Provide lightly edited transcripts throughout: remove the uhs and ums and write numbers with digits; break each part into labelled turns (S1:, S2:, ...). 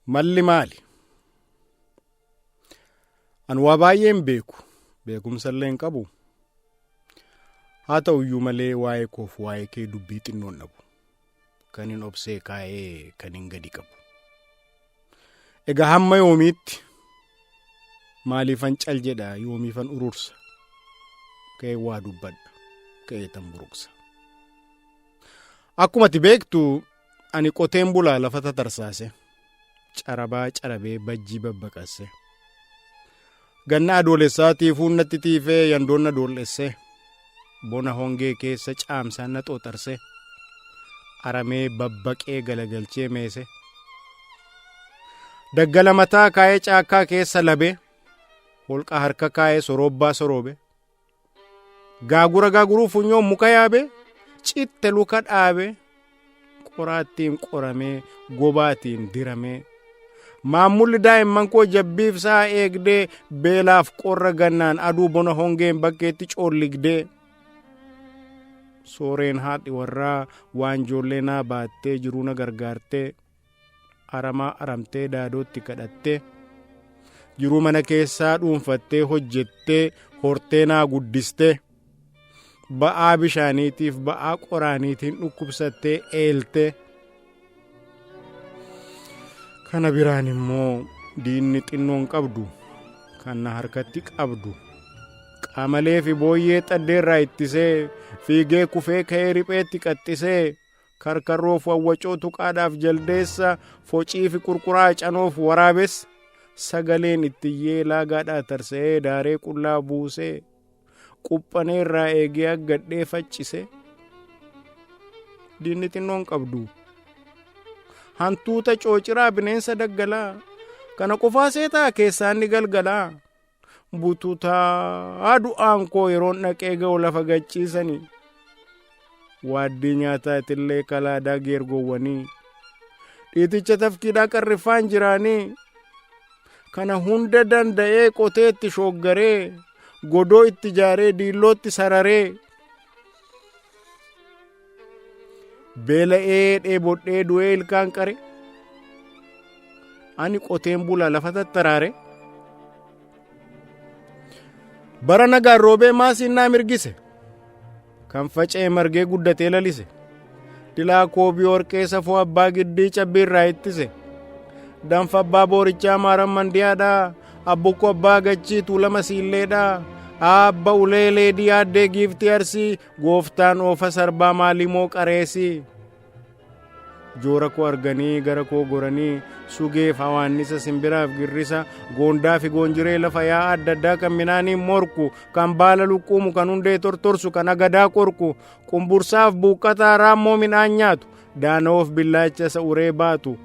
S1: Malli maali? An waa baay'een beeku, beekumsallee hin qabu. Haa ta'uyyuu malee waa'ee koof waa'ee kee dubbii xinnoon dhabu. Kan hin obsee kaa'ee kan hin gadi qabu. Egaa hamma yoomiitti maaliifan cal jedha yoomiifan urursa? Ka'ee waa dubbadha, ka'ee tan buruqsa. Akkuma ati beektu ani qoteen bulaa lafa tatarsaase, carabaa carabee bajjii babbaqasse. Ganna adoolessaatiif hunnatti tiifee yandoonna doollesse. Bona hongee keessa caamsaan na xooxarse. Aramee babbaqee galagalchee meese. Daggala mataa kaa'ee caakkaa keessa labe. Holqa harka kaa'ee soroobbaa soroobe. Gaaguruu funyoon muka yaabe. Citte luka dhaabe. Qoraattiin qoramee gobaatiin diramee. Maammulli daa'imman koo jabbiif saa eegdee beelaaf qorra gannaan aduu bona hongeen bakkeetti coolligdee. Sooreen haadhi warraa waan ijoollee naa baattee jiruu na gargaartee. Aramaa aramtee daadootti kadhattee. Jiruu mana keessaa dhuunfattee hojjettee hortee naa guddistee. Ba'aa bishaaniitiif ba'aa qoraaniitiin dhukkubsattee eeltee. Kana biraan immoo diinni xinnoon qabdu kan na harkatti qabdu qaamalee fi booyyee xaddeerraa ittisee fiigee kufee ka'ee ripheetti qaxxisee karkarroof wawwacoo tuqaadhaaf jaldeessa focii fi qurquraa canoof waraabessa sagaleen ittiyyee laagaadhaa tarsa'ee daaree qullaa buusee quphaneerraa eegee aggadhee faccisee. Diinni xinnoon qabdu hantuuta coociraa bineensa daggalaa kana qofaa seetaa keessaan ni galgalaa. Bututaa du'aan koo yeroon dhaqee ga'u lafa gachiisanii. Waaddii nyaataa itillee kalaadaa geergowwanii. Dhiiticha tafkiidhaa qarriffaan jiraanii. Kana hunda danda'ee qotee itti shooggaree godoo itti jaaree diillootti sararee. Beela'ee dheebodhee du'ee ilkaan qare. Ani qoteen bulaa lafa tattaraare. Bara nagaan roobee maasiin naa mirgise. Kan faca'e margee guddatee lalise. Dilaa koobii horqee safoo abbaa giddii cabbiirraa ittise. Danfa abbaa boorichaa maaran mandiyaadhaa. Abbukko abbaa gachii tuulama siilleedhaa. Abba uleelee diyaaddee giiftii arsii gooftaan oofa sarbaa maalimoo qareesii. Joora koo arganii gara koo goranii sugeef hawaannisa simbiraaf girrisa goondaa fi goonjiree lafa yaa adda addaa kan minaaniin morku kan baala luqquumu kan hundee tortorsu kan agadaa qorku qumbursaaf buuqqataa raammoo midhaan nyaatu daana'oof billaacha isa uree baatu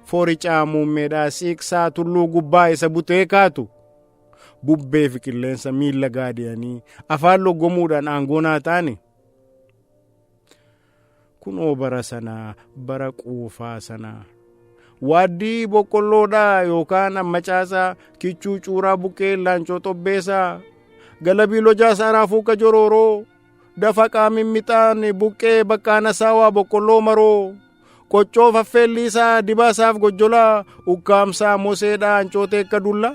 S1: fooricaa muummeedhaa siiqsaa tulluu gubbaa isa butee kaatu. Bubbee fi qilleensa miilla gaadiyanii afaan loggomuudhaan aangoo naa taane. Kunoo bara sanaa bara quufaa sanaa. Waaddii boqqolloodhaa yookaan ammacaasaa kichuu cuuraa buqqee laancoo xobbeessaa galabii lojaasaa raafuu kajorooroo dafa qaamin mixaan buqqee bakkaana saawaa boqqolloo maroo qoccoo faffeelliisaa dibaasaaf gojjolaa ukkaamsaa moseedhaa ancootee akka dulla.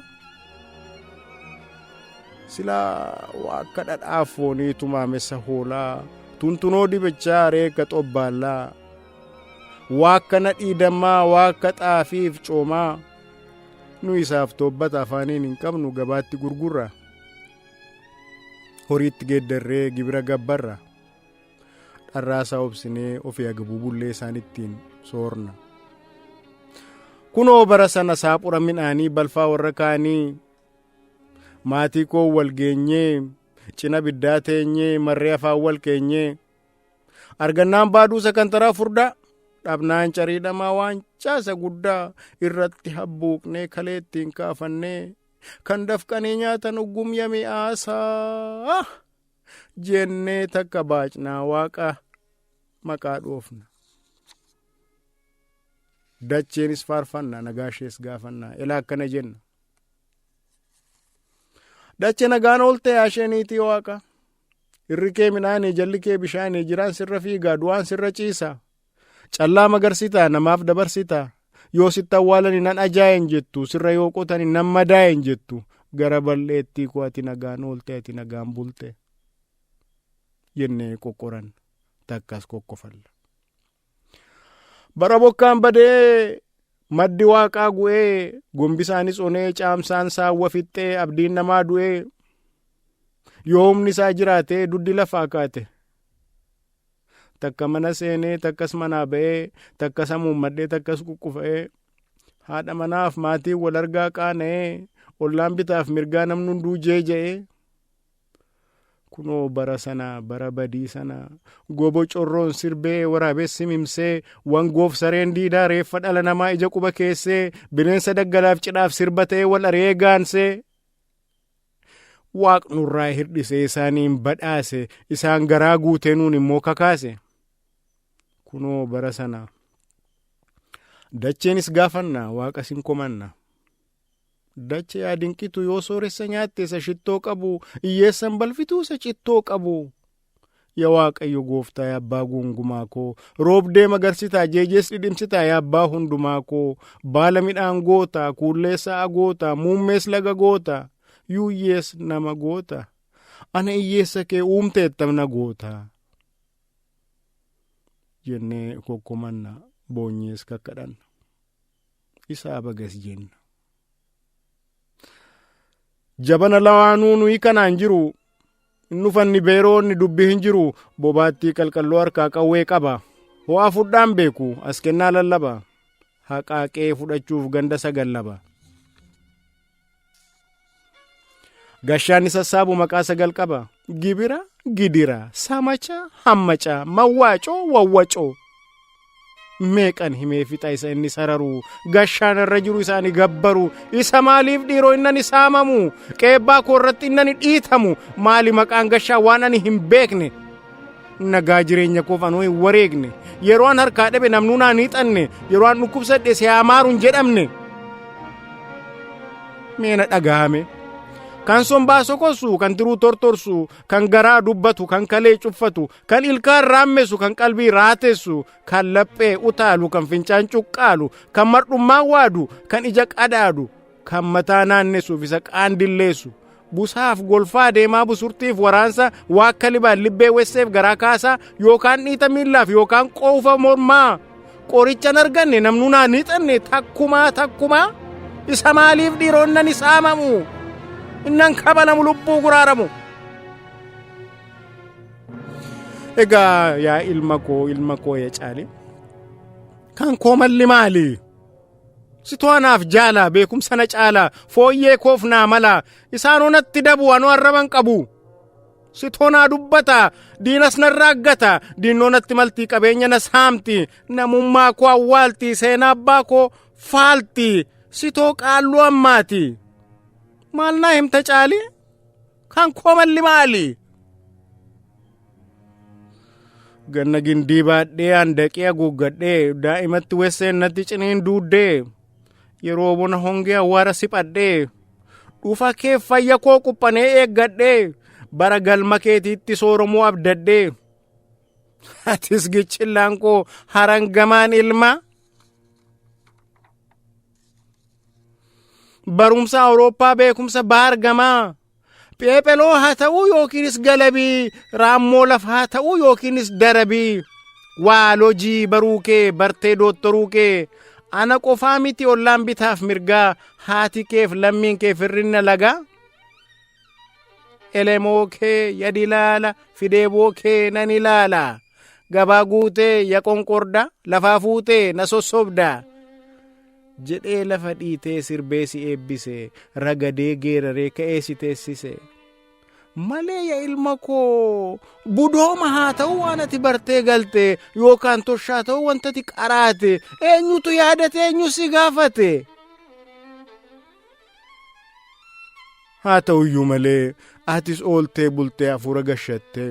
S1: Silaa waa akka dhadhaaf foonii tumaamessa hoolaa tuntunoo dibichaa reeka xobbaallaa waa akka nadhii dammaa waa akka xaafiif coomaa nu isaaf tobbata afaaniin hin qabnu gabaatti gurgurra. Horiitti geeddarree gibira gabbarra dharraasaa obsinee ofii agabuu bullee isaan ittiin soorna. Kunoo bara sana saaphura midhaanii balfaa warra kaanii. Maatii koo wal geenyee cina biddaa teenyee marree afaan wal keenyee argannaan baaduu sakantaraa furdaa dhabnaan cariidhamaa waan caasa guddaa irratti habbuuqnee kaleettiin kaafannee kan dafqanii nyaatan uggumya mi'aasaa jennee takka baacnaa waaqa maqaa dhoofna. Dacheenis faarfannaa nagaashees gaafannaa elaa akkana jenna. Dache nagaan oolte yaasheniitii waaqa. Irri kee midhaanii jalli kee bishaanii jiraan sirra fiigaa du'aan sirra ciisa. Callaa magarsitaa namaaf dabarsitaa yoo sitti awwaalani nan ajaayin jettu, sirra yoo qotani nan madaayin jettu, gara bal'eettii koo ati nagaan oolte ati nagaan bulte jennee qoqqoran takkas kokkofalla. Bara bokkaan badee maddi waaqaa gu'ee gombisaanis onee caamsaan saawwa fixxee abdiin namaa du'ee yoo humni isaa jiraatee duddi lafaa kaate takka mana seenee takkas manaa ba'ee takkas hamuummadhee takkas quqqufa'ee haadha manaaf maatiin wal argaa qaana'ee ollaan bitaaf mirgaa namni hunduu jeeja'ee kunoo bara sana bara badii sana gobo corroon sirbee waraabessi mimsee wangoof sareen diidaa reeffa dhala namaa ija quba keessee bineensa daggalaaf cidhaaf sirba ta'ee wal aree gaansee waaqnurraa hirdhisee isaaniin badhaase isaan garaa guutee nuun immoo kakaase. Kunoo bara sana dacheenis gaafanna waaqas hin komanna. Dache yaa dinqitu yoo sooressa nyaatte isa shittoo qabu hiyyeessan balfituu isa cittoo qabu. Yaa Waaqayyo gooftaa yaa abbaa gungumaa koo roobdee magarsitaa jeejees dhidhimsitaa yaa abbaa hundumaa koo baala midhaan goota kuullee sa'a goota muummees laga goota yuuyyees nama goota ana hiyyeessa kee uumteettamna goota jennee kokkomanna boonyees kakkadhanna isaa bagas jenna. Jabana lawaanuu nuyi kanaan jiru nufanni beeroonni dubbii hin jiru bobaattii qalqalloo harkaa qawwee qaba ho'aa fudhaan beeku as kennaa lallaba haqaaqee fudhachuuf ganda sagallaba. Gashaan sassaabu maqaa sagal qaba gibira gidira samacha hammaca mawwaacoo wawwacoo meeqan himee fixa isa inni sararu gashaan irra jiru isaanii gabbaru isa maaliif dhiiroo innani saamamu qeebbaa koo irratti innani dhiitamu maali maqaan gashaa waan ani hin beekne nagaa jireenya koof anoo hin wareegne yeroo an harkaa dhabe namnuu naa hiixanne yeroo an dhukkubsadhe si haamaaruun jedhamne meena dhagahame. Kan sombaa sokosu, kan tiruu tortorsu, kan garaa dubbatu, kan kalee cuffatu, kan ilkaan raammesu, kan qalbii raateessu, kan laphee utaalu, kan fincaan cuqqaalu, kan mardhummaa waadu, kan ija qadaadu, kan mataa naannessuuf isa qaandilleessu, busaaf golfaa deemaa busurtiif waraansa waakka libaan libbee wesseef garaa kaasaa yookaan dhiita miillaaf yookaan qoofa mormaa qorichan arganne namnuu naa hiixanne takkumaa isa maaliif dhiironnani saamamu. Innan kabalamu lubbuu guraaramu. Egaa yaa ilma koo yaa caali kan koo malli maali sitoo anaaf jaala beekumsa na caala fooyyee koof naa mala isaan onatti dabu anoo arraban qabu sitoo naa dubbata diinas narraa aggata diinnoonatti maltii qabeenya na saamti namummaa koo awwaalti seenaa abbaa koo faalti sitoo qaalluu ammaati. Maal naa himta caali kan koo malli maali. Ganna gindii baadhee handaqee haguuggadhee daa'imatti wesseen natti ciniin duuddee yeroo bona hongee awwaara siphadhee dhufa kee fayya koo quphanee eeggadhee bara galma keetiitti sooromuu abdaddee atis gichillaan koo harangamaan ilma. Barumsa Awurooppaa beekumsa baargamaa pheepheloo haa ta'uu yookiinis galabii raammoo lafa haa ta'uu yookiinis darabii waalojii baruu kee bartee doottoruu kee ana qofaa miti ollaan bitaaf mirgaa haati keef lammiin kee firrinna lagaa elemoo kee yadi ilaala fideeboo kee nan ilaala gabaa guutee ya qonqorda lafaa fuutee na sossobda jedhee lafa dhiitee sirbee si eebbise ragadee geeraree ka'ee si teessise malee yaa ilma koo budooma haa ta'uu waan ati bartee galte yookaan toshaa ta'uu wanta ati qaraate eenyutu yaadate eenyu si gaafate haa ta'uyyuu malee atis ooltee bultee hafuura gashattee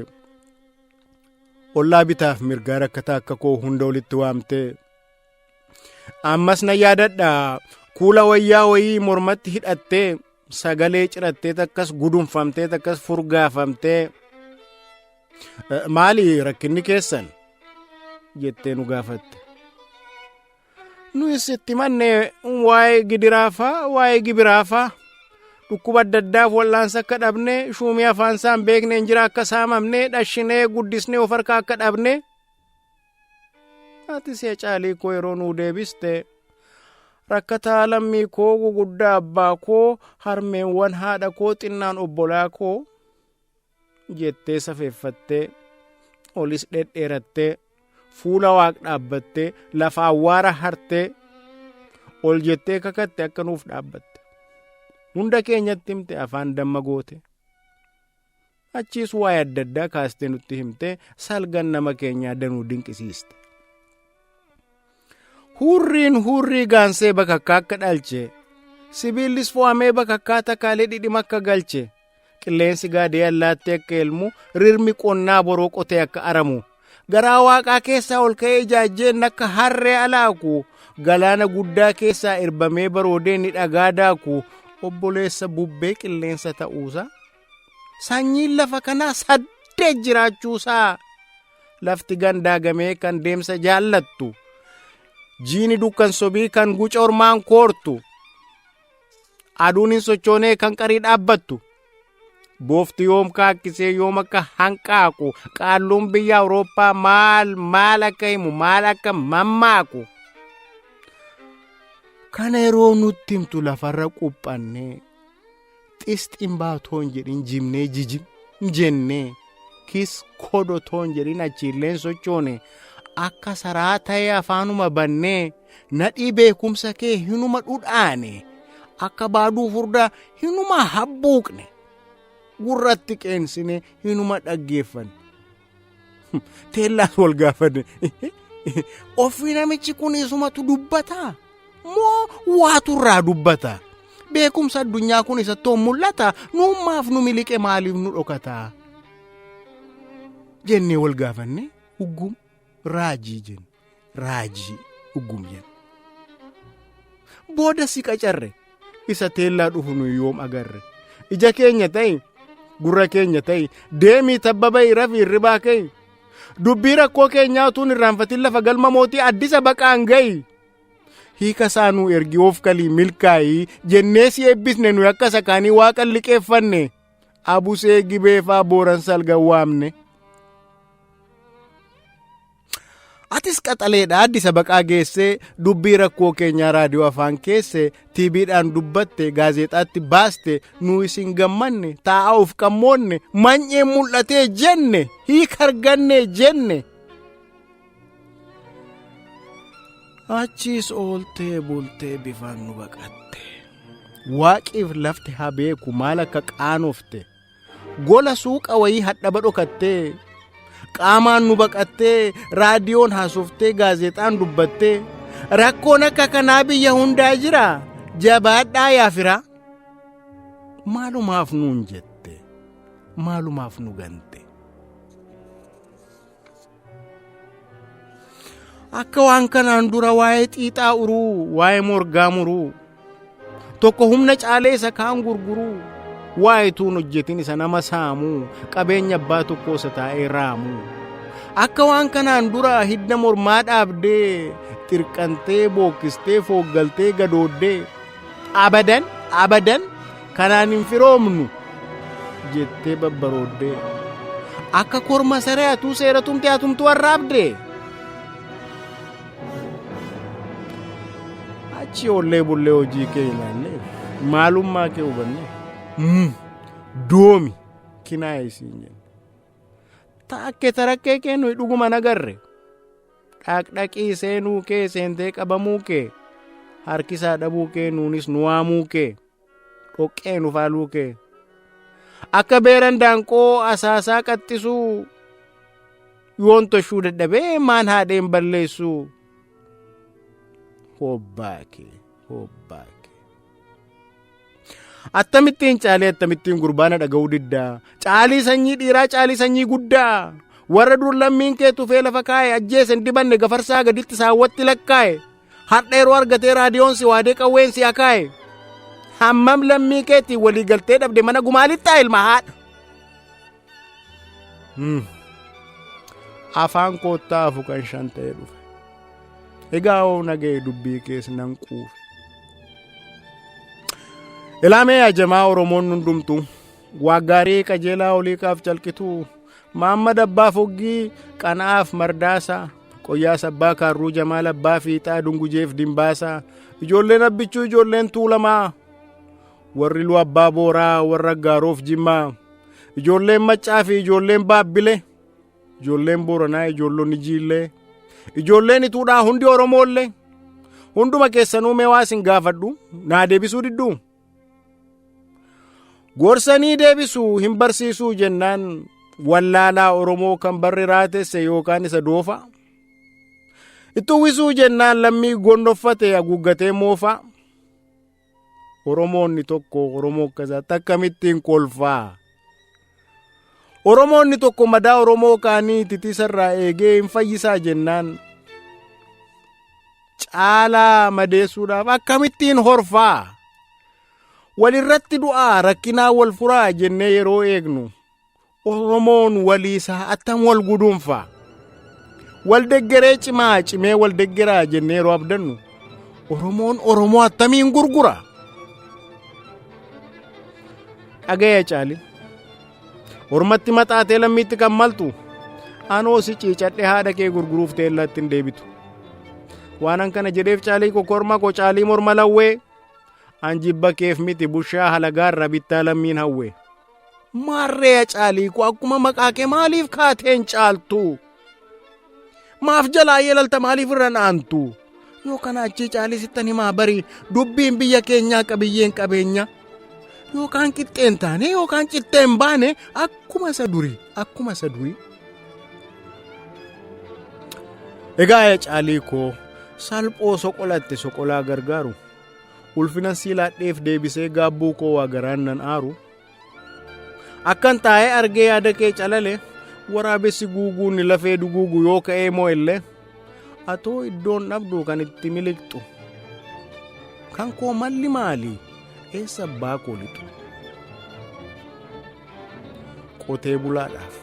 S1: ollaa bitaaf mirgaa rakkataa akka koo hunda olitti waamtee ammas na yaadadha kuula wayyaa wayii mormatti hidhattee sagalee cirattee takkas gudunfamtee takkas furgaafamtee maali rakkinni keessan jettee nu gaafatte nuyi sitti manne waa'ee gidiraafaa waa'ee gibiraafaa dhukkuba adda addaaf wal'aansa akka dhabne shuumii afaan isaan beekne hin jira akka saamamne dhashinee guddisnee of harkaa akka dhabne ati see caalii koo yeroo nuu deebiste rakkataa lammii koo guguddaa abbaa koo harmeenwan haadha koo xinnaan obbolaa koo jettee safeeffattee olis dhedheerattee fuula waaq dhaabbattee lafa awwaara hartee ol jettee kakatte akka nuuf dhaabbatte hunda keenyatti himte afaan damma goote achiis waa'ee adda addaa kaastee nutti himte salgan nama keenyaa danuu dinqisiiste. Hurrii gaansee bakakkaa akka dhalche sibiilis fo'amee bakakkaa takaalee dhidhima akka galche qilleensi gaadee allaattee akka elmu rirmi qonnaa boroo qotee akka aramu garaa waaqaa keessaa ol ka'ee ijaajjeen akka harree alaaku galaana guddaa keessaa irbamee baroodee ni dhagaa daaku obboleessa bubbee qilleensa ta'uusaa sanyiin lafa kanaa saddeet jiraachuusaa lafti gandaagamee kan deemsa jaallattu jiini dukkan sobii kan guca ormaan koortu aduun hin sochoonee kan qarii dhaabbattu boofti yoom kaakkisee yoom akka hanqaaqu qaalluun biyya Awurooppaa maal akka himu maal akka mammaaku kana yeroo nutti himtu lafarra quphanne xisxiin baatoon jedhin jimnee jijim jennee kis kodotoon jedhin achiilleen sochoone akka saraa ta'ee afaanuma bannee nadhii beekumsa kee hinuma dhudhaane akka baaduu furdaa hinuma habbuuqne gurratti qeensine hinuma dhaggeeffanne teellaas wal gaafadhe ofii namichi kun isumatu dubbataa moo waaturraa dubbataa beekumsa addunyaa kun isattoon mul'ata nuummaaf nu miliqe maaliif nu dhokataa jennee wal gaafanne huggum raajii jen raajii huggum jen booda si qacarre isa teellaa dhufu nu yoom agarre ija keenya ta'i gurra keenya ta'i deemii tabba ba'i rafii irribaa ka'i dubbii rakkoo keenyaa utuun irraanfatin lafa galma mootii addisa baqaan ga'i hiika saanuu ergi of kalii milkaa'ii jennee si eebbisne nu akka sakaanii waaqan liqeeffanne abusee gibeefaa booran salgan waamne atis qaxaleedha addisa baqaa geessee dubbii rakkoo keenyaa raadiyoo afaan keesse tiibiidhaan dubbatte gaazeexaatti baaste nu isin gammanne taa'aa of qammoonne many'ee mul'atee jenne hiika arganne jenne achiis ooltee bultee bifaan nu baqatte waaqiif lafti haa beeku maal akka qaanofte gola suuqa wayii hadhaba dhokattee qaamaan nu baqattee raadiyoon haasoftee gaazeexaan dubbattee rakkoon akka kanaa biyya hundaa jira jabaadhaa yaafira maalumaaf nuun jette maalumaaf nu gante akka waan kanaan dura waa'ee xiixaa uruu waa'ee morgaa muruu tokko humna caalee isa kaan gurguruu waa'ee tuun hojjetin isa nama saamuu qabeenya abbaa tokkoo isa taa'ee raamuu akka waan kanaan dura hidda mormaa dhaabdee xirqantee bookkistee fooggaltee gadooddee abadan kanaan hin firoomnu jettee babbarooddee akka korma saree atuu seeratumtee atumtuu arraabdee achi ollee bullee hojii kee ilaallee maalummaa kee hubanne doomi kinaa isiin jenne taakke tarakkee kee nuyi dhuguma nagarre dhaqdhaqii seenuu kee seentee qabamuu kee harkisaa dhabuu kee nuunis nu waamuu kee dhoqqee nu faaluu kee akka beeran daanqoo asaasaa qaxxisuu yoon toshuu dadhabee maan haadheen balleessuu hobbaake attamittiin caalee attamittiin gurbaana dhaga'uu diddaa caalii sanyii dhiiraa caalii sanyii guddaa warra dur lammiin kee tufee lafa kaa'e ajjeesen dibanne gafarsaa gaditti saawwatti lakkaa'e har'a yeroo argatee raadiyoon si waadee qawween si akaa'e hammam lammii keetiin walii galtee dhabde mana gumaalittaa ilma haadha afaan koottaa afu kan shan ta'ee dhufe Egaa oo nagee dubbii keessa nan quufe. Ilaamee ajamaa Oromoon hundumtu waaggaarii qajeelaa oliikaaf calqitu Maammad Abbaa Foggii Qana'aaf Mardaasaa Qoyyaa Sabbaa Kaarruu Jamaal Abbaa Fiixaa Dungujeef Dimbaasaa ijoolleen abbichuu ijoolleen Tuulamaa warri Lu Abbaa Booraa warra Gaaroof Jimmaa ijoolleen Maccaa fi ijoolleen Baabbilee ijoolleen Booranaa ijoollonni Jiillee ijoolleen Ituudhaa hundi Oromoollee hunduma keessanuu mee waa isin gaafadhu naa deebisuu didduu gorsanii deebisuu hin barsiisuu jennaan wallaalaa Oromoo kan barri raatesse yookaan isa doofa itti uwwisuu jennaan lammii gondoffate haguuggatee moofa Oromoonni tokko Oromoo akkasaatti akkamittiin kolfaa Oromoonni tokko madaa Oromoo kaanii titisarraa eegee hin fayyisaa jennaan caalaa madeessuudhaaf akkamittiin horfaa walirratti du'aa rakkinaa wal furaa jennee yeroo eegnu Oromoon waliisaa attam wal gudunfaa wal deggeree cimaa cimee wal deggeraa jennee yeroo abdannu Oromoon Oromoo attamiin gurgura dhagaya caali ormatti maxaatee lammiitti kan maltu anoo si ciicadhe haadha kee gurguruuf teellatti hin deebitu waanan kana jedheef caalii kokorma ko caalii morma lawwee anjibba keef miti bushaa halagaarra bittaa lammiin hawwee maarree caalii ko akkuma maqaa kee maaliif kaateen caaltu maaf jalaa yeelalta maaliif irra naantu yoo kana achii caalii sittan himaa barii dubbiin biyya keenyaa qabiyyeen qabeenya yookaan qixxeen taane yookaan qixxeen baane akkuma isa durii egaa caalii koo salphoo soqolatte soqolaa gargaaru ulfinan siilaadheef deebisee gaabbuu koo waa garaan nan aaru akkan taa'ee argee yaada kee calale waraabessi guuguun lafee duguugu yoo ka'ee moo illee atoo iddoon dhabdu kan itti miliqxu kan koo malli maali eessa abbaa koo lixu qotee bulaadhaaf